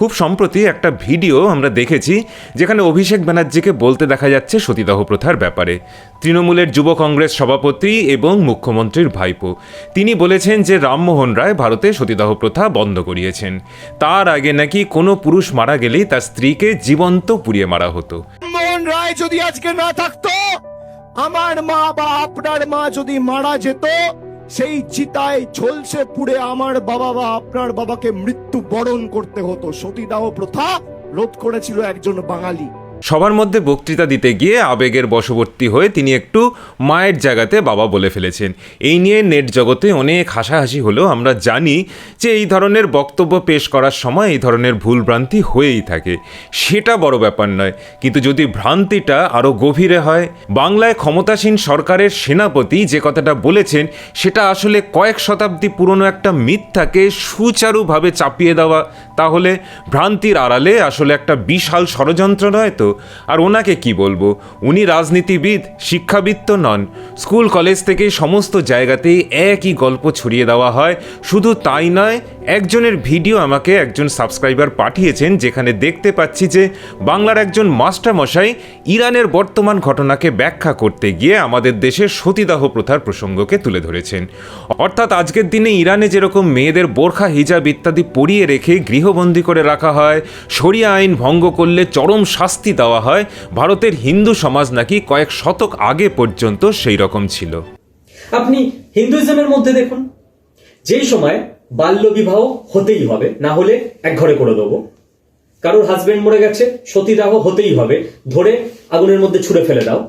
খুব সম্প্রতি একটা ভিডিও আমরা দেখেছি যেখানে অভিষেক ব্যানার্জিকে বলতে দেখা যাচ্ছে সতীদাহ প্রথার ব্যাপারে। তৃণমূলের যুব কংগ্রেস সভাপতি এবং মুখ্যমন্ত্রীর ভাইপো তিনি বলেছেন যে রামমোহন রায় ভারতে সতীদাহ প্রথা বন্ধ করিয়েছেন। তার আগে নাকি কোনো পুরুষ মারা গেলেই তার স্ত্রীকে জীবন্ত পুড়িয়ে মারা হতো। রামমোহন রায় যদি আজকে না থাকতো, আমার মা বা আপনার মা যদি মারা যেত, সেই চিতায় ঝলসে পুড়ে আমার বাবা বা আপনার বাবাকে মৃত্যু বরণ করতে হতো। সতীদাহ প্রথা রোধ করেছিল একজন বাঙালি। সবার মধ্যে বক্তৃতা দিতে গিয়ে আবেগের বশবর্তী হয়ে তিনি একটু মায়ের জায়গাতে বাবা বলে ফেলেছেন। এই নিয়ে নেট জগতে অনেক হাসাহাসি হলেও আমরা জানি যে এই ধরনের বক্তব্য পেশ করার সময় এই ধরনের ভুলভ্রান্তি হয়েই থাকে, সেটা বড় ব্যাপার নয়। কিন্তু যদি ভ্রান্তিটা আরও গভীরে হয়, বাংলায় ক্ষমতাসীন সরকারের সেনাপতি যে কথাটা বলেছেন সেটা আসলে কয়েক শতাব্দী পুরনো একটা মিথ্যাকে সুচারুভাবে চাপিয়ে দেওয়া, তাহলে ভ্রান্তির আড়ালে আসলে একটা বিশাল ষড়যন্ত্র নয় তো? আর ওনাকে কি বলবো, উনি রাজনীতিবিদ, শিক্ষাবিদ তো নন। স্কুল কলেজ থেকে সমস্ত জায়গাতেই একই গল্প ছড়িয়ে দেওয়া হয়। শুধু তাই নয়, একজনের ভিডিও আমাকে একজন সাবস্ক্রাইবার পাঠিয়েছেন যেখানে দেখতে পাচ্ছি যে বাংলার একজন মাস্টারমশাই ইরানের বর্তমান ঘটনাকে ব্যাখ্যা করতে গিয়ে আমাদের দেশের সতীদাহ প্রথার প্রসঙ্গকে তুলে ধরেছেন। অর্থাৎ আজকের দিনে ইরানে যেরকম মেয়েদের বোরখা, হিজাব ইত্যাদি পরিয়ে রেখে গৃহবন্দী করে রাখা হয়, শরিয়া আইন ভঙ্গ করলে চরম শাস্তি দেওয়া হয়, ভারতের হিন্দু সমাজ নাকি কয়েক শতক আগে পর্যন্ত সেই রকম ছিল। আপনি হিন্দুইজমের মধ্যে দেখুন, যেই সময় বাল্য বিবাহ হতেই হবে, না হলে এক ঘরে করে দেবো, কারোর হাজবেন্ড মরে গেছে, সতীদাহ হতেই হবে, ধরে আগুনের মধ্যে ছুঁড়ে ফেলে দাও।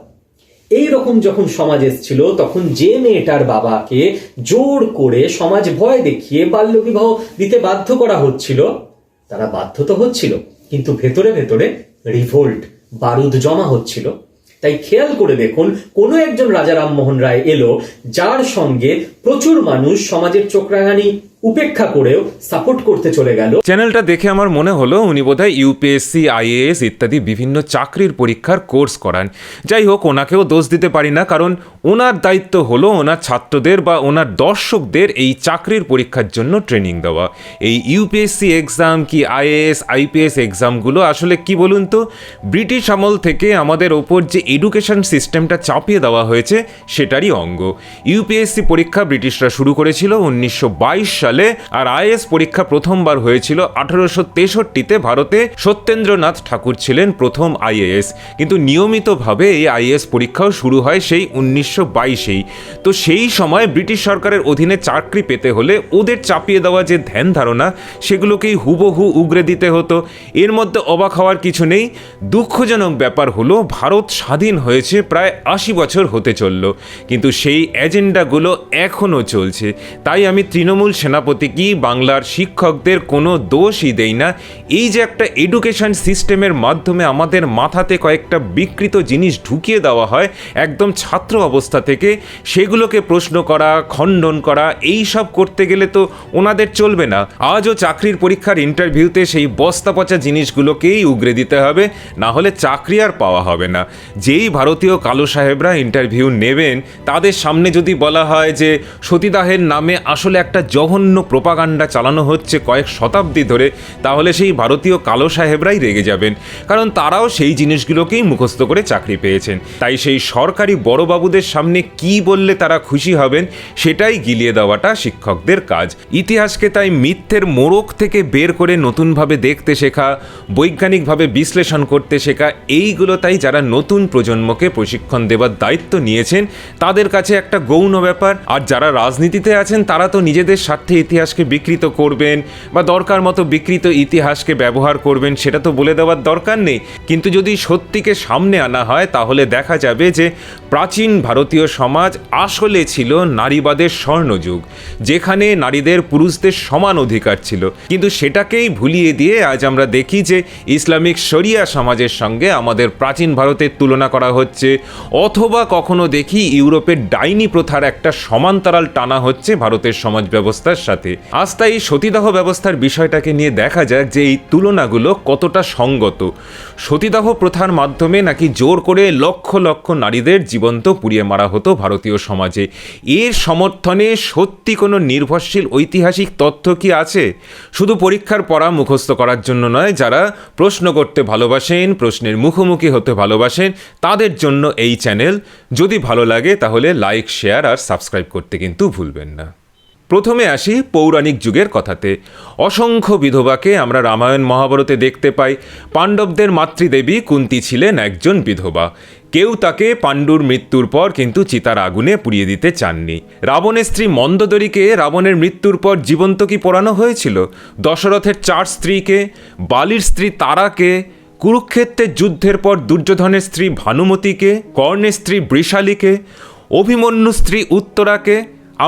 এই রকম যখন সমাজ এসেছিল, তখন যে মেয়েটার বাবাকে জোর করে সমাজ ভয় দেখিয়ে বাল্য বিবাহ দিতে বাধ্য করা হচ্ছিল, তারা বাধ্য তো হচ্ছিল, কিন্তু ভেতরে ভেতরে রিভোল্ট, বারুদ জমা হচ্ছিল। তাই খেয়াল করে দেখুন, কোনো একজন রাজা রামমোহন রায় এলো, যার সঙ্গে প্রচুর মানুষ সমাজের চোখরাঙানি উপেক্ষা করেও সাপোর্ট করতে চলে গেল। চ্যানেলটা দেখে আমার মনে হলো উনি বোধহয় ইউপিএসসি, আইএএস ইত্যাদি বিভিন্ন চাকরির পরীক্ষার কোর্স করান। যাই হোক, ওনাকেও দোষ দিতে পারি না, কারণ ওনার দায়িত্ব হলো ওনার ছাত্রদের বা ওনার দর্শকদের এই চাকরির পরীক্ষার জন্য ট্রেনিং দেওয়া। এই ইউপিএসসি এক্সাম কি আইএএস, আইপিএস এক্সামগুলো আসলে কি বলুন তো, ব্রিটিশ আমল থেকে আমাদের ওপর যে এডুকেশন সিস্টেমটা চাপিয়ে দেওয়া হয়েছে সেটারই অঙ্গ। ইউপিএসসি পরীক্ষা ব্রিটিশরা শুরু করেছিল 1922 সালে, আর আইএএস পরীক্ষা প্রথমবার হয়েছিল 1863-তে। ভারতে সত্যেন্দ্রনাথ ঠাকুর ছিলেন প্রথম আইএএস, কিন্তু নিয়মিতভাবে এই আইএএস পরীক্ষাও শুরু হয় সেই 1922-এই। তো সেই সময় ব্রিটিশ সরকারের অধীনে চাকরি পেতে হলে ওদের চাপিয়ে দেওয়া যে ধ্যান ধারণা, সেগুলোকেই হুবহু উগরে দিতে হতো। এর মধ্যে অবাক হওয়ার কিছু নেই। দুঃখজনক ব্যাপার হলো, ভারত স্বাধীন হয়েছে প্রায় 80 বছর হতে চলল, কিন্তু সেই এজেন্ডাগুলো এখনও চলছে। তাই আমি তৃণমূল সেনাপতি কি বাংলার শিক্ষকদের কোনো দোষই দেই না। এই যে একটা এডুকেশন সিস্টেমের মাধ্যমে আমাদের মাথাতে কয়েকটা বিকৃত জিনিস ঢুকিয়ে দেওয়া হয় একদম ছাত্র অবস্থা থেকে, সেগুলোকে প্রশ্ন করা, খণ্ডন করা, এই সব করতে গেলে তো ওনাদের চলবে না। আজও চাকরির পরীক্ষার ইন্টারভিউতে সেই বস্তা পচা জিনিসগুলোকেই উগরে দিতে হবে, না হলে চাকরি আর পাওয়া হবে না। যেই ভারতীয় কালো সাহেবরা ইন্টারভিউ নেবেন, তাদের সামনে যদি বলা হয় যে সতীদাহের নামে আসলে একটা জঘন্য প্রোপাগান্ডা চালানো হচ্ছে কয়েক শতাব্দী ধরে, তাহলে সেই ভারতীয় কালো সাহেবরাই রেগে যাবেন, কারণ তারাও সেই জিনিসগুলোকেই মুখস্থ করে চাকরি পেয়েছেন। তাই সেই সরকারি বড়বাবুদের সামনে কি বললে তারা খুশি হবেন, সেটাই গিলিয়ে দেওয়াটা শিক্ষকদের কাজ। ইতিহাসকে তাই মিথ্যের মোড়ক থেকে বের করে নতুনভাবে দেখতে শেখা, বৈজ্ঞানিকভাবে বিশ্লেষণ করতে শেখা, এইগুলো তাই যারা নতুন প্রজন্মকে প্রশিক্ষণ দেওয়ার দায়িত্ব নিয়েছেন তাদের কাছে একটা গৌণ ব্যাপার। আর যারা রাজনীতিতে আছেন তারা তো নিজেদের স্বার্থে ইতিহাসকে বিকৃত করবেন বা দরকার মতো বিকৃত ইতিহাসকে ব্যবহার করবেন, সেটা তো বলে দেওয়ার দরকার নেই। কিন্তু যদি সত্যিকে সামনে আনা হয়, তাহলে দেখা যাবে যে প্রাচীন ভারতীয় সমাজ আসলে ছিল নারীবাদের স্বর্ণযুগ, যেখানে নারীদের পুরুষদের সমান অধিকার ছিল। কিন্তু সেটাকেই ভুলিয়ে দিয়ে আজ আমরা দেখি যে ইসলামিক শরিয়া সমাজের সঙ্গে আমাদের প্রাচীন ভারতের তুলনা করা হচ্ছে, অথবা কখনো দেখি ইউরোপের ডাইনি প্রথার একটা সমান্তরাল টানা হচ্ছে ভারতের সমাজ ব্যবস্থার সাথে। আজ তাই সতীদাহ ব্যবস্থার বিষয়টাকে নিয়ে দেখা যাক যে এই তুলনাগুলো কতটা সঙ্গত। সতীদাহ প্রথার মাধ্যমে নাকি জোর করে লক্ষ লক্ষ নারীদের জীবন্ত পুড়িয়ে মারা হতো ভারতীয় সমাজে। এর সমর্থনে সত্যি কোনো নির্ভরশীল ঐতিহাসিক তথ্য কি আছে? শুধু পরীক্ষার পড়া মুখস্থ করার জন্য নয়, যারা প্রশ্ন করতে ভালোবাসেন, প্রশ্নের মুখোমুখি হতে ভালোবাসেন, তাদের জন্য এই চ্যানেল। যদি ভালো লাগে তাহলে লাইক, শেয়ার আর সাবস্ক্রাইব করতে কিন্তু ভুলবেন না। প্রথমে আসি পৌরাণিক যুগের কথাতে। অসংখ্য বিধবাকে আমরা রামায়ণ মহাভারতে দেখতে পাই। পাণ্ডবদের মাতৃদেবী কুন্তী ছিলেন একজন বিধবা। কেউ তাকে পাণ্ডুর মৃত্যুর পর কিন্তু চিতার আগুনে পুড়িয়ে দিতে চাননি। রাবণের স্ত্রী মন্দোদরীকে রাবণের মৃত্যুর পর জীবন্ত কি পোড়ানো হয়েছিল? দশরথের 4 স্ত্রীকে, বালির স্ত্রী তারাকে, কুরুক্ষেত্রের যুদ্ধের পর দুর্যোধনের স্ত্রী ভানুমতিকে, কর্ণের স্ত্রী বৃষালীকে, অভিমন্যুর স্ত্রী উত্তরাকে।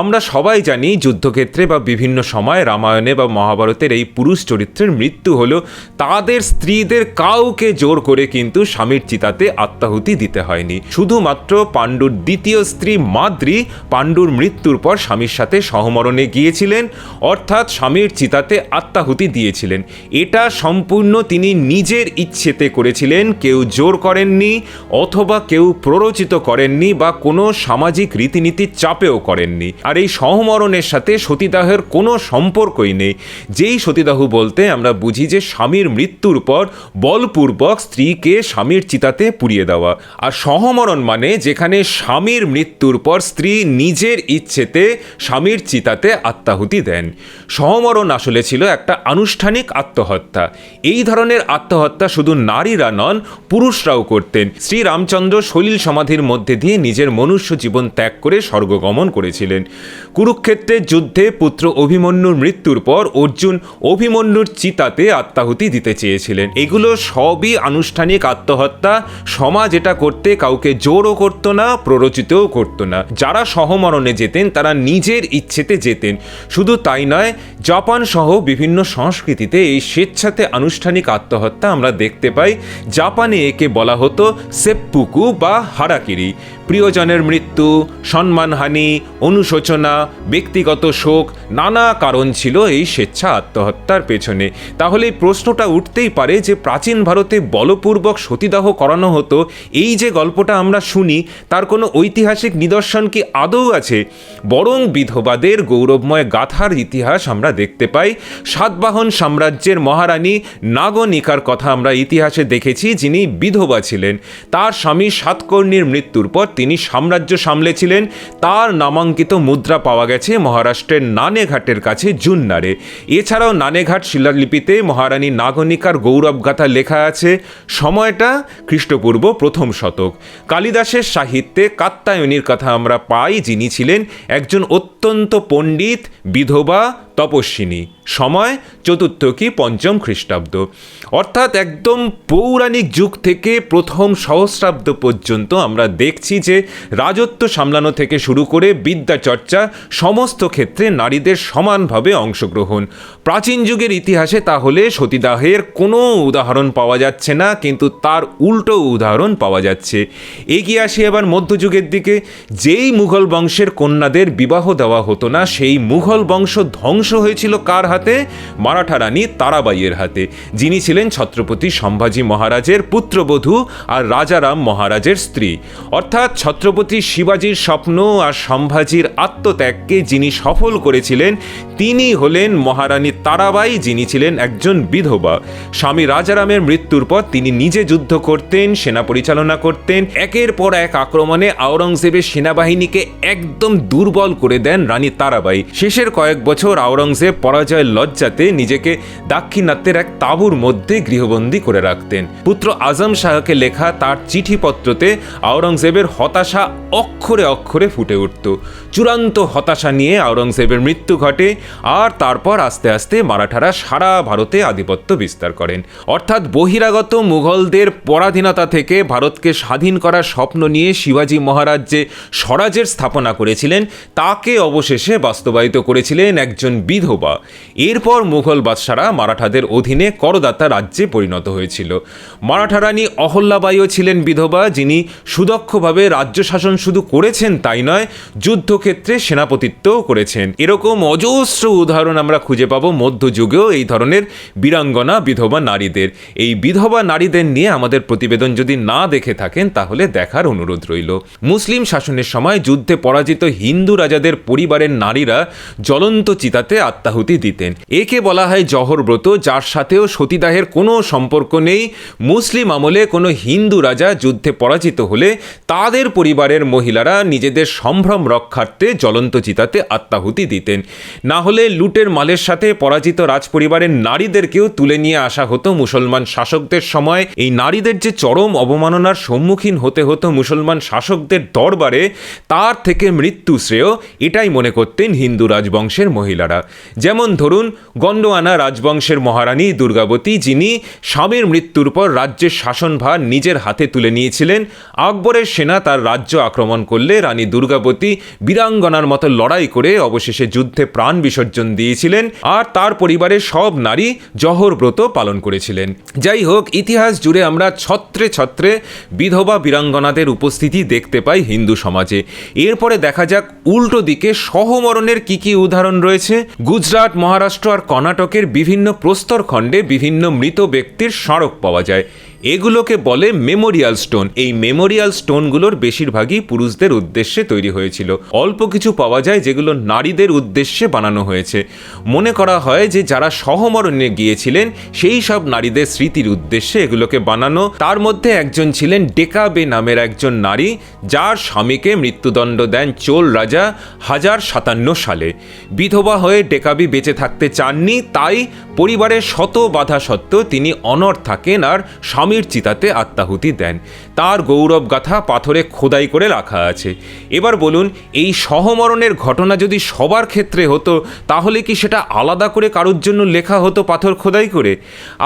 আমরা সবাই জানি যুদ্ধক্ষেত্রে বা বিভিন্ন সময় রামায়ণে বা মহাভারতের এই পুরুষ চরিত্রের মৃত্যু হলো তাদের স্ত্রীদের কাউকে জোর করে কিন্তু স্বামীর চিতাতে আত্মাহুতি দিতে হয়নি। শুধুমাত্র পাণ্ডুর দ্বিতীয় স্ত্রী মাদ্রী পাণ্ডুর মৃত্যুর পর স্বামীর সাথে সহমরণে গিয়েছিলেন, অর্থাৎ স্বামীর চিতাতে আত্মাহুতি দিয়েছিলেন। এটা সম্পূর্ণ তিনি নিজের ইচ্ছেতে করেছিলেন, কেউ জোর করেননি অথবা কেউ প্ররোচিত করেননি বা কোনো সামাজিক রীতিনীতির চাপেও করেননি। আর এই সহমরণের সাথে সতীদাহের কোনো সম্পর্কই নেই। যেই সতীদাহ বলতে আমরা বুঝি যে স্বামীর মৃত্যুর পর বলপূর্বক স্ত্রীকে স্বামীর চিতাতে পুড়িয়ে দেওয়া। আর সহমরণ মানে যেখানে স্বামীর মৃত্যুর পর স্ত্রী নিজের ইচ্ছেতে স্বামীর চিতাতে আত্মাহুতি দেন। সহমরণ আসলে ছিল একটা আনুষ্ঠানিক আত্মহত্যা। এই ধরনের আত্মহত্যা শুধু নারীরা নন, পুরুষরাও করতেন। শ্রী রামচন্দ্র সলিল সমাধির মধ্যে দিয়ে নিজের মনুষ্য জীবন ত্যাগ করে স্বর্গগমন করেছিলেন। কুরুক্ষেত্রের যুদ্ধে পুত্র অভিমন্যুর মৃত্যুর পর অর্জুন অভিমন্যুর চিতাতে আত্মাহুতি দিতে চেয়েছিলেন। এগুলো সবই আনুষ্ঠানিক আত্মহত্যা। সমাজ এটা করতে কাউকে জোরও করত না, প্ররোচিতও করত না। যারা সহমরণে যেতেন তারা নিজের ইচ্ছেতে যেতেন। শুধু তাই নয়, জাপান সহ বিভিন্ন সংস্কৃতিতে এই স্বেচ্ছাতে আনুষ্ঠানিক আত্মহত্যা আমরা দেখতে পাই। জাপানে একে বলা হতো সেপ্পুকু বা হারাকিরি। প্রিয়জনের মৃত্যু, সম্মানহানি, অনুশোচনা, ব্যক্তিগত শোক, নানা কারণ ছিল এই স্বেচ্ছা আত্মহত্যার পেছনে। তাহলে এই প্রশ্নটা উঠতেই পারে যে প্রাচীন ভারতে বলপূর্বক সতীদাহ করানো হতো, এই যে গল্পটা আমরা শুনি তার কোনো ঐতিহাসিক নিদর্শন কি আদৌ আছে? বরং বিধবাদের গৌরবময় গাথার ইতিহাস আমরা দেখতে পাই। সাতবাহন সাম্রাজ্যের মহারানী নাগনিকার কথা আমরা ইতিহাসে দেখেছি, যিনি বিধবা ছিলেন। তার স্বামী সাতকর্ণীর মৃত্যুর পর তিনি সাম্রাজ্য সামলেছিলেন। তার নামাঙ্কিত মুদ্রা পাওয়া গেছে মহারাষ্ট্রের নানেঘাটের কাছে জুন্নারে। এছাড়াও নানেঘাট শিলালিপিতে মহারানী নাগনিকার গৌরবগাথা লেখা আছে। সময়টা খ্রিস্টপূর্ব 1ম শতক। কালিদাসের সাহিত্যে কাত্যায়নীর কথা আমরা পাই, যিনি ছিলেন একজন অত্যন্ত পণ্ডিত, বিধবা, তপস্বিনী। সময় 4র্থ কি 5ম খ্রিস্টাব্দ। অর্থাৎ একদম পৌরাণিক যুগ থেকে 1ম সহস্রাব্দ পর্যন্ত আমরা দেখছি যে রাজত্ব সামলানো থেকে শুরু করে বিদ্যা চর্চা সমস্ত ক্ষেত্রে নারীদের সমানভাবে অংশগ্রহণ। প্রাচীন যুগের ইতিহাসে তাহলে সতীদাহের কোনো উদাহরণ পাওয়া যাচ্ছে না, কিন্তু তার উল্টো উদাহরণ পাওয়া যাচ্ছে। এগিয়ে আসি এবার মধ্যযুগের দিকে। যেই মুঘল বংশের কন্যাদের বিবাহ দেওয়া হতো না, সেই মুঘল বংশ ধ্বংস হয়েছিল কার হাতে? মারাঠা রানী তারাবাইয়ের হাতে, যিনি ছিলেন ছত্রপতি সম্ভাজি মহারাজের পুত্রবধূ আর রাজারাম মহারাজের স্ত্রী। অর্থাৎ ছত্রপতি শিবাজির স্বপ্ন আর সম্ভাজির আত্মত্যাগকে যিনি সফল করেছিলেন তিনি হলেন মহারানী তারাবাই, যিনি ছিলেন একজন বিধবা। স্বামী রাজারামের মৃত্যুর পর তিনি নিজে যুদ্ধ করতেন, সেনা পরিচালনা করতেন। একের পর এক আক্রমণে আওরঙ্গজেবের সেনাবাহিনীকে একদম দুর্বল করে দেন রানী তারাবাই। শেষের কয়েক বছর আওরঙ্গজেব পরাজয়ের লজ্জাতে নিজেকে দাক্ষিণাত্যের এক তাঁবুর মধ্যে গৃহবন্দী করে রাখতেন। পুত্র আজম শাহকে লেখা তার চিঠিপত্রতে আওরঙ্গজেবের হতাশা অক্ষরে অক্ষরে ফুটে উঠত। চূড়ান্ত হতাশা নিয়ে আওরঙ্গজেবের মৃত্যু ঘটে, আর তারপর আস্তে আস্তে মারাঠারা সারা ভারতে আধিপত্য বিস্তার করেন। অর্থাৎ বহিরাগত মুঘলদের পরাধীনতা থেকে ভারতকে স্বাধীন করার স্বপ্ন নিয়ে শিবাজি মহারাজ যে স্বরাজের স্থাপনা করেছিলেন তাকে অবশেষে বাস্তবায়িত করেছিলেন একজন বিধবা। এরপর মুঘল বাদশারা মারাঠাদের অধীনে করদাতা রাজ্যে পরিণত হয়েছিল। মারাঠা রানী অহল্যাবাইও ছিলেন বিধবা, যিনি সুদক্ষভাবে রাজ্য শাসন শুধু করেছেন তাই নয়, যুদ্ধক্ষেত্রে সেনাপতিত্বও করেছেন। এরকম অজস্র উদাহরণ আমরা খুঁজে পাবো মধ্যযুগেও এই ধরনের বীরাঙ্গনা বিধবা নারীদের। এই বিধবা নারীদের নিয়ে আমাদের প্রতিবেদন যদি না দেখে থাকেন তাহলে দেখার অনুরোধ রইল। মুসলিম শাসনের সময় যুদ্ধে পরাজিত হিন্দু রাজাদের পরিবারের নারীরা জ্বলন্ত চিতাতে আত্মাহুতি দিতেন। একে বলা হয় জহর ব্রত, যার সাথেও সতীদাহের কোনো সম্পর্ক নেই। মুসলিম আমলে কোনো হিন্দু রাজা যুদ্ধে পরাজিত হলে তাদের পরিবারের মহিলারা নিজেদের সম্ভ্রম রক্ষার্থে জ্বলন্ত চিতাতে আত্মাহুতি দিতেন। না হলে লুটের মালের সাথে পরাজিত রাজপরিবারের নারীদেরকেও তুলে নিয়ে আসা হতো মুসলমান শাসকদের সময়। এই নারীদের যে চরম অবমাননার সম্মুখীন হতে হতো মুসলমান শাসকদের দরবারে, তার থেকে মৃত্যু শ্রেয় এটাই মনে করতেন হিন্দু রাজবংশের মহিলারা। যেমন ধরুন গন্ডোয়ানা রাজবংশের মহারানী দুর্গাবতী, যিনি স্বামীর মৃত্যুর পর রাজ্যের শাসনভার নিজের হাতে তুলে নিয়েছিলেন। আকবরের সেনা তার রাজ্য আক্রমণ করলে রানী দুর্গাবতী বীরাঙ্গনার মতো লড়াই করে অবশেষে যুদ্ধে প্রাণ বিসর্জন দিয়েছিলেন, আর তার পরিবারের সব নারী জহর ব্রত পালন করেছিলেন। যাই হোক, ইতিহাস জুড়ে আমরা ছত্রে ছত্রে বিধবা বীরাঙ্গনাদের উপস্থিতি দেখতে পাই হিন্দু সমাজে। এরপরে দেখা যাক উল্টো দিকে সহমরণের কি কি উদাহরণ রয়েছে। গুজরাট, মহারাষ্ট্র আর কর্ণাটকের বিভিন্ন প্রস্তরখণ্ডে বিভিন্ন মৃত ব্যক্তির স্মারক পাওয়া যায়। এগুলোকে বলে মেমোরিয়াল স্টোন। এই মেমোরিয়াল স্টোনগুলোর বেশিরভাগই পুরুষদের উদ্দেশ্যে তৈরি হয়েছিল। অল্প কিছু পাওয়া যায় যেগুলো নারীদের উদ্দেশ্যে বানানো হয়েছে। মনে করা হয় যে যারা সহমরণে গিয়েছিলেন সেই সব নারীদের স্মৃতির উদ্দেশ্যে এগুলোকে বানানো। তার মধ্যে একজন ছিলেন ডেকাবে নামের একজন নারী, যার স্বামীকে মৃত্যুদণ্ড দেন চোল রাজা 1057 সালে। বিধবা হয়ে ডেকাবি বেঁচে থাকতে চাননি, তাই পরিবারের শত বাধা সত্ত্বেও তিনি অনড় থাকেন আর স্বামীর চিতাতে আত্মাহুতি দেন। তার গৌরব গাথা পাথরে খোদাই করে রাখা আছে। এবার বলুন, এই সহমরণের ঘটনা যদি সবার ক্ষেত্রে হতো তাহলে কি সেটা আলাদা করে কারোর জন্য লেখা হতো পাথর খোদাই করে?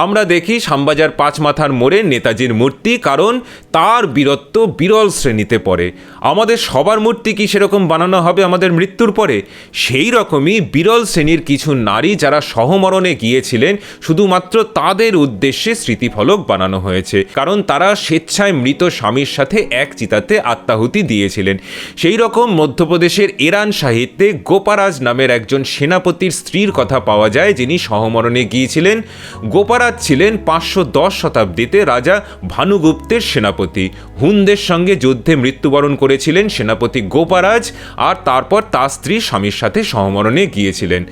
আমরা দেখি শ্যামবাজার 5 মাথার মোড়ে নেতাজির মূর্তি, কারণ তার বীরত্ব বিরল শ্রেণীতে পড়ে। আমাদের সবার মূর্তি কি সেরকম বানানো হবে আমাদের মৃত্যুর পরে? সেই রকমই বিরল শ্রেণীর কিছু নারী যারা সহমরণে গিয়েছিলেন, শুধুমাত্র তাদের উদ্দেশ্যে স্মৃতিফলক বানানো হয়েছে, কারণ তারা স্বেচ্ছায় মৃত স্বামীর সাথে এক চিতাতে আত্মাহুতি দিয়েছিলেন। সেই রকম মধ্যপ্রদেশের এরান সাহিত্যে গোপারাজ নামের একজন সেনাপতির স্ত্রীর কথা পাওয়া যায়, যিনি সহমরণে গিয়েছিলেন। গোপারাজ ছিলেন 510 শতাব্দীতে রাজা ভানুগুপ্তের সেনাপতি। হুনদের সঙ্গে যুদ্ধে মৃত্যুবরণ করেছিলেন সেনাপতি গোপারাজ, আর তারপর তার স্ত্রী স্বামীর সাথে সহমরণে গিয়েছিলেন।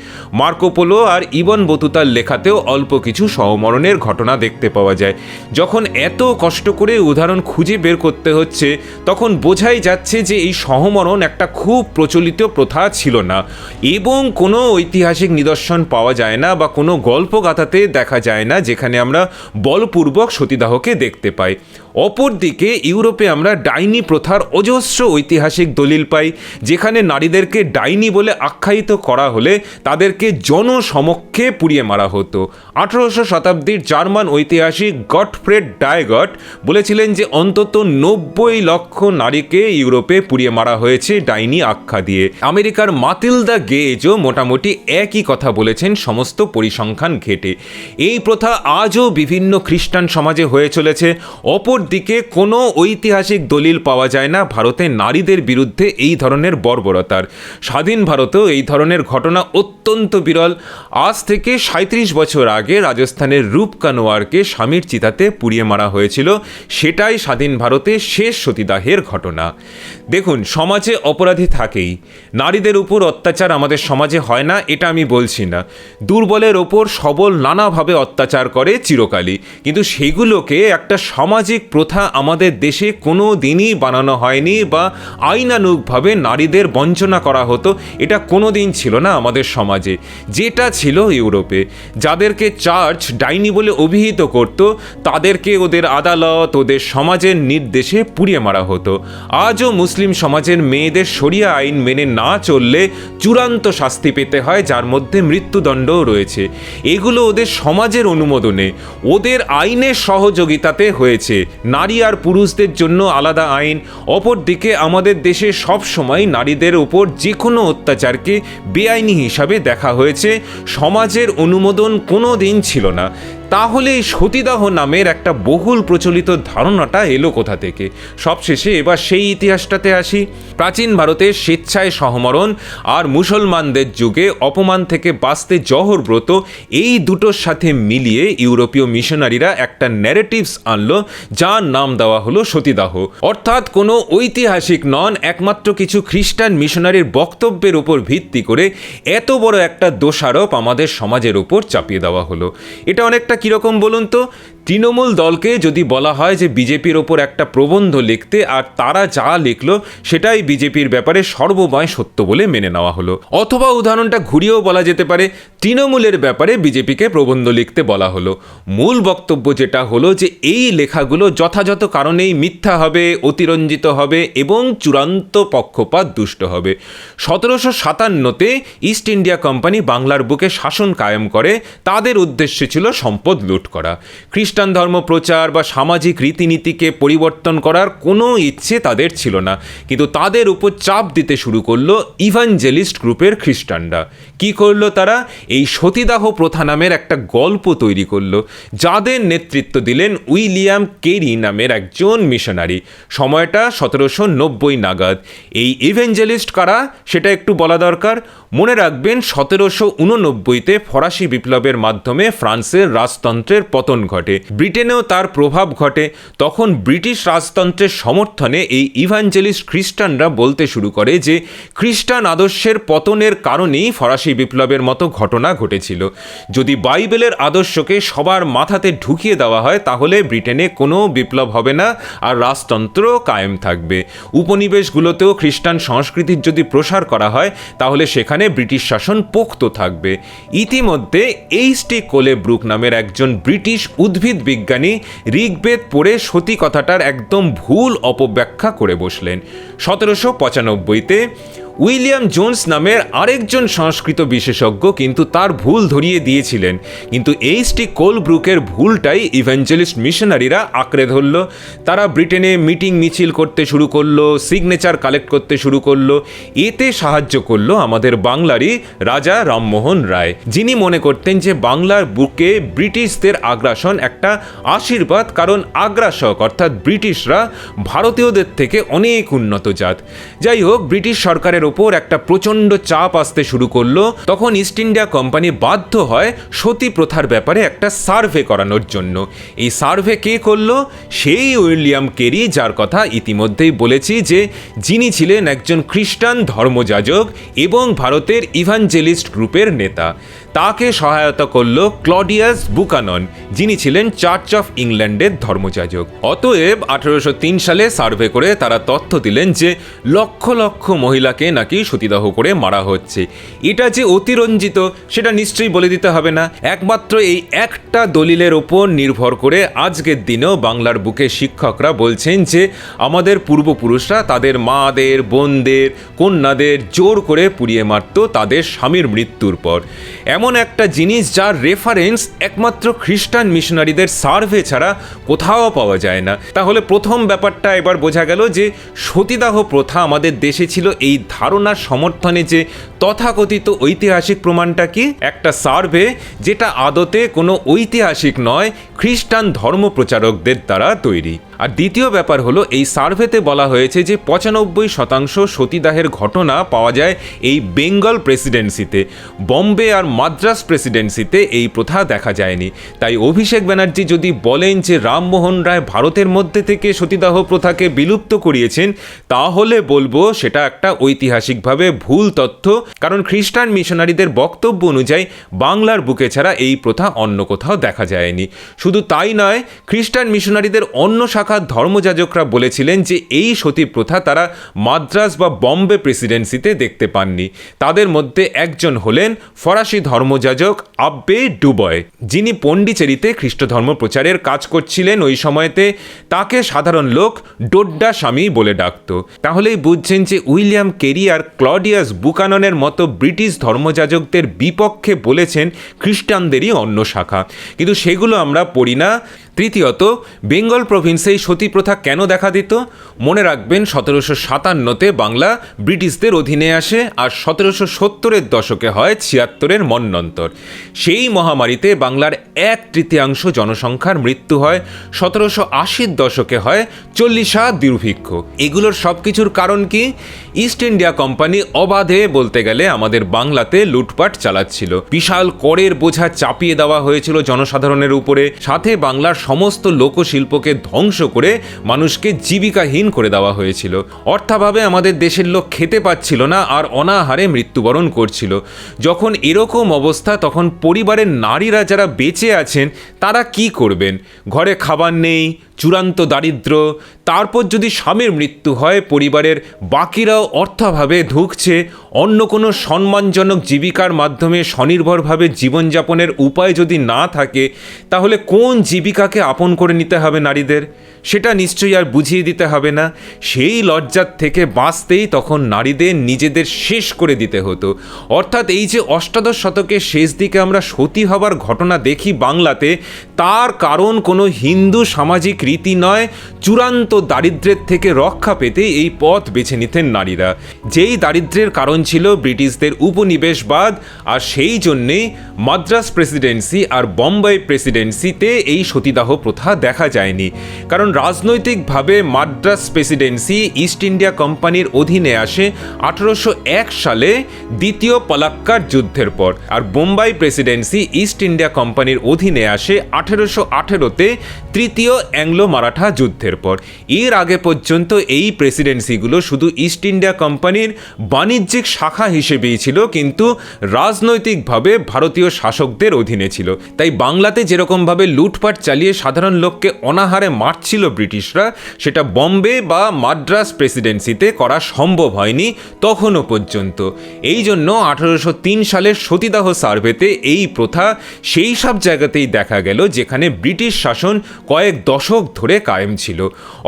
মার্কোপোলো আর ইবন বতুতার লেখাতেও অল্প কিছু সহমরণের ঘটনা দেখতে পাওয়া যায়। যখন এত কষ্ট করে উদাহরণ খুঁজে বের করতে হচ্ছে, তখন বোঝাই যাচ্ছে যে এই সহমরণ একটা খুব প্রচলিত প্রথা ছিল না, এবং কোনো ঐতিহাসিক নিদর্শন পাওয়া যায় না বা কোনো গল্পগাথাতে দেখা যায় না যেখানে আমরা বলপূর্বক সতীদাহকে দেখতে পাই। অপরদিকে ইউরোপে আমরা ডাইনি প্রথার অজস্র ঐতিহাসিক দলিল পাই, যেখানে নারীদেরকে ডাইনি বলে আখ্যায়িত করা হলে তাদেরকে জনসমক্ষে পুড়িয়ে মারা হতো। 1800 শতাব্দীর জার্মান ঐতিহাসিক গটফ্রেড ডায়গট বলেছিলেন যে অন্তত 90 লক্ষ নারীকে ইউরোপে পুড়িয়ে মারা হয়েছে ডাইনি আখ্যা দিয়ে। আমেরিকার মাতিলদা গেজও মোটামুটি একই কথা বলেছেন সমস্ত পরিসংখ্যান ঘেটে। এই প্রথা আজও বিভিন্ন খ্রিস্টান সমাজে হয়ে চলেছে। অপরদিকে কোনো ঐতিহাসিক দলিল পাওয়া যায় না ভারতে নারীদের বিরুদ্ধে এই ধরনের বর্বরতার। স্বাধীন ভারতেও এই ধরনের ঘটনা অত্যন্ত বিরল। আজ থেকে 37 বছর আগে রাজস্থানের রূপকানোয়ারকে স্বামীর চিতাতে পুড়িয়ে মারা হয়েছিল। সেটাই স্বাধীন ভারতে শেষ সতীদাহের ঘটনা। দেখুন, সমাজে অপরাধী থাকেই। নারীদের উপর অত্যাচার আমাদের সমাজে হয় না এটা আমি বলছি না। দুর্বলের ওপর সবল নানাভাবে অত্যাচার করে চিরকালই, কিন্তু সেগুলোকে একটা সামাজিক প্রথা আমাদের দেশে কোনো দিনই বানানো হয়নি, বা আইনানুগভাবে নারীদের বঞ্চনা করা হতো, এটা কোনো দিন ছিল না আমাদের সমাজে। যেটা ছিল ইউরোপে। যাদেরকে চার্চ ডাইনি বলে অভিহিত করত, তাদেরকে ওদের আদালত, ওদের সমাজের নির্দেশে পুড়িয়ে মারা হতো। আজও মুসলিম সমাজের মেয়েদের শরিয়া আইন মেনে না চললে চূড়ান্ত শাস্তি পেতে হয়, যার মধ্যে মৃত্যুদণ্ডও রয়েছে। এগুলো ওদের সমাজের অনুমোদনে, ওদের আইনের সহযোগিতাতে হয়েছে। নারী আর পুরুষদের জন্য আলাদা আইন, অপরদিকে আমাদের দেশে সবসময় নারীদের ওপর যে কোনো অত্যাচারকে বেআইনি হিসাবে দেখা হয়েছে, সমাজের অনুমোদন কোনো দিন ছিল না। তাহলে এই সতীদাহ নামের একটা বহুল প্রচলিত ধারণাটা এলো কোথা থেকে? সবশেষে এবার সেই ইতিহাসটাতে আসি। প্রাচীন ভারতে স্বেচ্ছায় সহমরণ আর মুসলমানদের যুগে অপমান থেকে বাঁচতে জহর ব্রত, এই দুটোর সাথে মিলিয়ে ইউরোপীয় মিশনারিরা একটা ন্যারেটিভস আনলো, যার নাম দেওয়া হলো সতীদাহ। অর্থাৎ কোনো ঐতিহাসিক নন, একমাত্র কিছু খ্রিস্টান মিশনারির বক্তব্যের উপর ভিত্তি করে এত বড় একটা দোষারোপ আমাদের সমাজের উপর চাপিয়ে দেওয়া হলো। এটা অনেকটা কিরকম বলুন তো? তৃণমূল দলকে যদি বলা হয় যে বিজেপির ওপর একটা প্রবন্ধ লিখতে, আর তারা যা লিখলো সেটাই বিজেপির ব্যাপারে সর্বময় সত্য বলে মেনে নেওয়া হলো। অথবা উদাহরণটা ঘুরিয়েও বলা যেতে পারে, তৃণমূলের ব্যাপারে বিজেপিকে প্রবন্ধ লিখতে বলা হলো। মূল বক্তব্য যেটা হলো যে এই লেখাগুলো যথাযথ কারণেই মিথ্যা হবে, অতিরঞ্জিত হবে এবং চূড়ান্ত পক্ষপাত দুষ্ট হবে। 1757-তে ইস্ট ইন্ডিয়া কোম্পানি বাংলার বুকে শাসন কায়েম করে। তাদের উদ্দেশ্য ছিল সম্পদ লুট করা। খ্রিস্টান ধর্ম প্রচার বা সামাজিক রীতিনীতিকে পরিবর্তন করার কোনো ইচ্ছে তাদের ছিল না, কিন্তু তাদের উপর চাপ দিতে শুরু করলো ইভাঞ্জেলিস্ট গ্রুপের খ্রিস্টানরা। কি করলো তারা? এই সতীদাহ প্রথা নামের একটা গল্প তৈরি করলো, যাদের নেতৃত্ব দিলেন উইলিয়াম কেরি নামের একজন মিশনারি। সময়টা 1790 নাগাদ। এই ইভাঞ্জেলিস্ট কারা সেটা একটু বলা দরকার। মনে রাখবেন 1789-তে ফরাসি বিপ্লবের মাধ্যমে ফ্রান্সের রাজতন্ত্রের পতন ঘটে, ব্রিটেনেও তার প্রভাব ঘটে। তখন ব্রিটিশ রাজতন্ত্রের সমর্থনে এই ইভাঞ্জেলিস্ট খ্রিস্টানরা বলতে শুরু করে যে খ্রিস্টান আদর্শের পতনের কারণেই ফরাসি বিপ্লবের মতো ঘটনা ঘটেছিল। যদি বাইবেলের আদর্শকে সবার মাথাতে ঢুকিয়ে দেওয়া হয় তাহলে ব্রিটেনে কোনো বিপ্লব হবে না আর রাজতন্ত্র কায়েম থাকবে। উপনিবেশগুলোতেও খ্রিস্টান সংস্কৃতির যদি প্রসার করা হয় তাহলে সেখানে ব্রিটিশ শাসন পোক্ত থাকবে। ইতিমধ্যে এইচ.টি. কোলেব্রুক নামের একজন ব্রিটিশ উদ্ভিদ বিজ্ঞানী ঋগ্বেদ পড়ে সতী কথাটার একদম ভুল অপব্যাখ্যা করে বসলেন। 1795-তে উইলিয়াম জোন্স নামের আরেকজন সংস্কৃত বিশেষজ্ঞ কিন্তু তার ভুল ধরিয়ে দিয়েছিলেন, কিন্তু এইচ.টি. কোলব্রুকের ভুলটাই ইভাঞ্জেলিস্ট মিশনারিরা আঁকড়ে ধরল। তারা ব্রিটেনে মিটিং মিছিল করতে শুরু করলো, সিগনেচার কালেক্ট করতে শুরু করলো। এতে সাহায্য করলো আমাদের বাংলারই রাজা রামমোহন রায়, যিনি মনে করতেন যে বাংলার বুকে ব্রিটিশদের আগ্রাসন একটা আশীর্বাদ, কারণ আগ্রাসক অর্থাৎ ব্রিটিশরা ভারতীয়দের থেকে অনেক উন্নত জাত। যাই হোক, ব্রিটিশ সরকারের ওপর একটা প্রচণ্ড চাপ আসতে শুরু করলো। তখন ইস্ট ইন্ডিয়া কোম্পানি বাধ্য হয় সতী প্রথার ব্যাপারে একটা সার্ভে করানোর জন্য। এই সার্ভে কে করলো? সেই উইলিয়াম কেরি, যার কথা ইতিমধ্যেই বলেছি যে যিনি ছিলেন একজন খ্রিস্টান ধর্মযাজক এবং ভারতের ইভাঞ্জেলিস্ট গ্রুপের নেতা। তাকে সহায়তা করলো ক্লডিয়াস বুকানন, যিনি ছিলেন চার্চ অফ ইংল্যান্ডের ধর্মযাজক। অতএব 1803 সালে সার্ভে করে তারা তথ্য দিলেন যে লক্ষ লক্ষ মহিলাকে নাকি সতীদাহ করে মারা হচ্ছে। এটা যে অতিরঞ্জিত সেটা নিশ্চয়ই বলে দিতে হবে না। একমাত্র এই একটা দলিলের ওপর নির্ভর করে আজকের দিনেও বাংলার বুকে শিক্ষকরা বলছেন যে আমাদের পূর্বপুরুষরা তাদের মাদের, বোনদের, কন্যাদের জোর করে পুড়িয়ে মারত তাদের স্বামীর মৃত্যুর পর। এমন একটা জিনিস যার রেফারেন্স একমাত্র খ্রিস্টান মিশনারিদের সার্ভে ছাড়া কোথাও পাওয়া যায় না। তাহলে প্রথম ব্যাপারটা এবার বোঝা গেল যে সতীদাহ প্রথা আমাদের দেশে ছিল এই ধারণার সমর্থনে যে তথাকথিত ঐতিহাসিক প্রমাণটা কি? একটা সার্ভে, যেটা আদতে কোনো ঐতিহাসিক নয়, খ্রিস্টান ধর্ম প্রচারকদের দ্বারা তৈরি। আর দ্বিতীয় ব্যাপার হলো, এই সার্ভেতে বলা হয়েছে যে 95% সতীদাহের ঘটনা পাওয়া যায় এই বেঙ্গল প্রেসিডেন্সিতে। বম্বে আর মাদ্রাস প্রেসিডেন্সিতে এই প্রথা দেখা যায়নি। তাই অভিষেক ব্যানার্জি যদি বলেন যে রামমোহন রায় ভারতের মধ্যে থেকে সতীদাহ প্রথাকে বিলুপ্ত করিয়েছেন, তাহলে বলবো সেটা একটা ঐতিহাসিকভাবে ভুল তথ্য, কারণ খ্রিস্টান মিশনারিদের বক্তব্য অনুযায়ী বাংলার বুকে ছাড়া এই প্রথা অন্য কোথাও দেখা যায়নি। শুধু তাই নয়, খ্রিস্টান মিশনারিদের অন্য শাখার ধর্মযাজকরা বলেছিলেন যে এই সতী প্রথা তারা মাদ্রাস বা বম্বে প্রেসিডেন্সিতে দেখতে পাননি। তাদের মধ্যে একজন হলেন ফরাসি ধর্মযাজক আব্বে ডুবয়, যিনি পন্ডিচেরিতে খ্রিস্ট ধর্ম প্রচারের কাজ করছিলেন ওই সময়তে। তাকে সাধারণ লোক ডোড্ডা স্বামী বলে ডাকত। তাহলেই বুঝছেন যে উইলিয়াম কেরি আর ক্লডিয়াস বুকাননের মতো ব্রিটিশ ধর্মযাজকদের বিপক্ষে বলেছেন খ্রিস্টানদেরই অন্য শাখা, কিন্তু সেগুলো আমরা পড়ি না। তৃতীয়ত, বেঙ্গল প্রভিন্সে এই সতী প্রথা কেন দেখা দিত? মনে রাখবেন 1757-তে বাংলা ব্রিটিশদের অধীনে আসে, আর 1770-এর দশকে হয় 76-এর মন্বন্তর। সেই মহামারীতে বাংলার 1/3 জনসংখ্যার মৃত্যু হয়। 1780-র দশকে হয় 40 দুর্ভিক্ষ। এগুলোর সব কিছুর কারণ কি? ইস্ট ইন্ডিয়া কোম্পানি অবাধে বলতে গেলে আমাদের বাংলাতে লুটপাট চালাচ্ছিল। বিশাল করের বোঝা চাপিয়ে দেওয়া হয়েছিল জনসাধারণের উপরে, সাথে বাংলার সমস্ত লোকশিল্পকে ধ্বংস করে মানুষকে জীবিকাহীন করে দেওয়া হয়েছিল। অর্থাভাবে আমাদের দেশের লোক খেতে পাচ্ছিল না আর অনাহারে মৃত্যুবরণ করছিল। যখন এরকম অবস্থা, তখন পরিবারের নারীরা যারা বেঁচে আছেন তারা কি করবেন? ঘরে খাবার নেই, চূড়ান্ত দারিদ্র্য, তারপর যদি স্বামীর মৃত্যু হয়, পরিবারের বাকিরাও অর্থাভাবে ধুঁকছে। অন্য কোনো সম্মানজনক জীবিকার মাধ্যমে স্বনির্ভরভাবে জীবনযাপনের উপায় যদি না থাকে, তাহলে কোন জীবিকাকে আপন করে নিতে হবে নারীদের? সেটা নিশ্চয়ই আর বুঝিয়ে দিতে হবে না। সেই লজ্জার থেকে বাঁচতেই তখন নারীদের নিজেদের শেষ করে দিতে হতো। অর্থাৎ এই যে অষ্টাদশ শতকের শেষ দিকে আমরা সতী হবার ঘটনা দেখি বাংলাতে, তার কারণ কোনো হিন্দু সামাজিক রীতি নয়, চূড়ান্ত দারিদ্র্যের থেকে রক্ষা পেতে এই পথ বেছে নিতেন নারীরা। যেই দারিদ্র্যের কারণ ছিল ব্রিটিশদের উপনিবেশবাদ, আর সেই জন্যেই মাদ্রাস প্রেসিডেন্সি আর বোম্বাই প্রেসিডেন্সিতে এই সতীদাহ প্রথা দেখা যায়নি। কারণ রাজনৈতিকভাবে মাদ্রাস প্রেসিডেন্সি ইস্ট ইন্ডিয়া কোম্পানির অধীনে আসে 1801 সালে দ্বিতীয় পালাক্কার যুদ্ধের পর, আর বোম্বাই প্রেসিডেন্সি ইস্ট ইন্ডিয়া কোম্পানির অধীনে আসে 1818-তে তৃতীয় অ্যাংলো মারাঠা যুদ্ধের পর। এর আগে পর্যন্ত এই প্রেসিডেন্সিগুলো শুধু ইস্ট ইন্ডিয়া কোম্পানির বাণিজ্যিক শাখা হিসেবেই ছিল, কিন্তু রাজনৈতিকভাবে ভারতীয় শাসকদের অধীনে ছিল। তাই বাংলাতে যেরকমভাবে লুটপাট চালিয়ে সাধারণ লোককে অনাহারে মারছিল ব্রিটিশরা, সেটা বম্বে বা মাদ্রাস প্রেসিডেন্সিতে করা সম্ভব হয়নি তখনও পর্যন্ত। এই জন্য 1803 সালের সতীদাহ সার্ভেতে এই প্রথা সেই সব জায়গাতেই দেখা গেল যেখানে ব্রিটিশ শাসন কয়েক দশক ধরে কায়েম ছিল,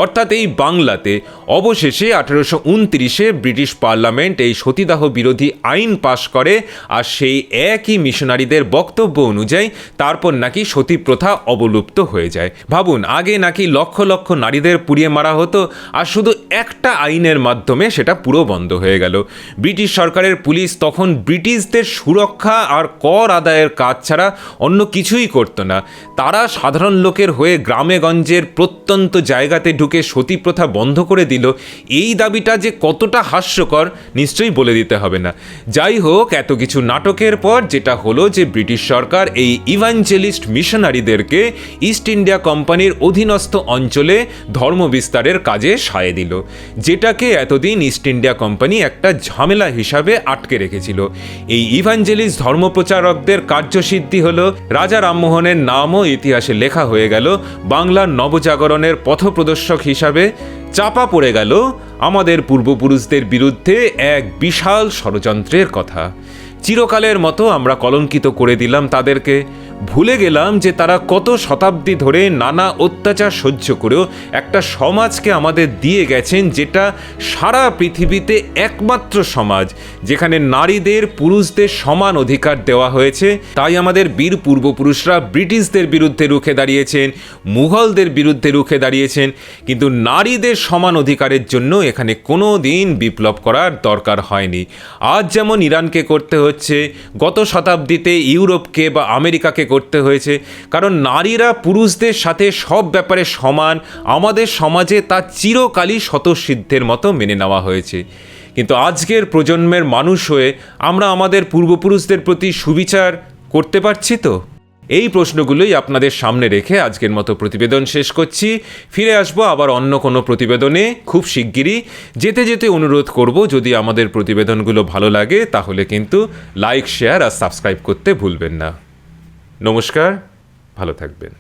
অর্থাৎ এই বাংলাতে। অবশেষে 1829-এ ব্রিটিশ পার্লামেন্ট এই সতীদাহ বিরোধী আইন পাশ করে, আর সেই একই মিশনারিদের বক্তব্য অনুযায়ী তারপর নাকি সতী প্রথা অবলুপ্ত হয়ে যায়। ভাবুন, আগে নাকি লক্ষ লক্ষ নারীদের পুড়িয়ে মারা হতো, আর শুধু একটা আইনের মাধ্যমে সেটা পুরো বন্ধ হয়ে গেল। ব্রিটিশ সরকারের পুলিশ তখন ব্রিটিশদের সুরক্ষা আর কর আদায়ের কাজ ছাড়া অন্য কিছুই করতো না। তারা সাধারণ লোকের হয়ে গ্রামে গঞ্জের প্রত্যন্ত জায়গাতে ঢুকে সতী প্রথা বন্ধ করে দিল। এই দাবিটা যে কতটা হাস্যকর নিশ্চয়ই বলে দিতে হবে না। যাই হোক, এত কিছু নাটকের পর যেটা হলো যে ব্রিটিশ সরকার এই ইভাঞ্জেলিস্ট মিশনারিদেরকে ইস্ট ইন্ডিয়া কোম্পানির অধীনস্থ অঞ্চলে ধর্ম বিস্তারের কাজে সায় দিল, যেটাকে এতদিন ইস্ট ইন্ডিয়া কোম্পানি একটা ঝামেলা হিসাবে আটকে রেখেছিল। এই ইভাঞ্জেলিস্ট ধর্মপ্রচারকদের কার্যসিদ্ধি হলো, রাজা রামমোহনের নামও ইতিহাসে লেখা হয়ে গেল বাংলার নবজাগরণের পথপ্রদর্শক হিসাবে। চাপা পড়ে গেল আমাদের পূর্বপুরুষদের বিরুদ্ধে এক বিশাল ষড়যন্ত্রের কথা। চিরকালের মতো আমরা কলঙ্কিত করে দিলাম তাদেরকে। ভুলে গেলাম যে তারা কত শতাব্দী ধরে নানা অত্যাচার সহ্য করেও একটা সমাজকে আমাদের দিয়ে গেছেন, যেটা সারা পৃথিবীতে একমাত্র সমাজ যেখানে নারীদের পুরুষদের সমান অধিকার দেওয়া হয়েছে। তাই আমাদের বীর পূর্বপুরুষরা ব্রিটিশদের বিরুদ্ধে রুখে দাঁড়িয়েছেন, মুঘলদের বিরুদ্ধে রুখে দাঁড়িয়েছেন, কিন্তু নারীদের সমান অধিকারের জন্য এখানে কোনো দিন বিপ্লব করার দরকার হয়নি। আজ যেমন ইরানকে করতে হচ্ছে, গত শতাব্দীতে ইউরোপকে বা আমেরিকাকে করতে হয়েছে, কারণ নারীরা পুরুষদের সাথে সব ব্যাপারে সমান। আমাদের সমাজে তা চিরকালই স্বতঃসিদ্ধের মতো মেনে নেওয়া হয়েছে। কিন্তু আজকের প্রজন্মের মানুষ হয়ে আমরা আমাদের পূর্বপুরুষদের প্রতি সুবিচার করতে পারছি তো? এই প্রশ্নগুলোই আপনাদের সামনে রেখে আজকের মতো প্রতিবেদন শেষ করছি। ফিরে আসবো আবার অন্য কোনো প্রতিবেদনে খুব শিগগিরই। যেতে যেতে অনুরোধ করব, যদি আমাদের প্রতিবেদনগুলো ভালো লাগে তাহলে কিন্তু লাইক, শেয়ার আর সাবস্ক্রাইব করতে ভুলবেন না। নমস্কার, ভালো থাকবেন।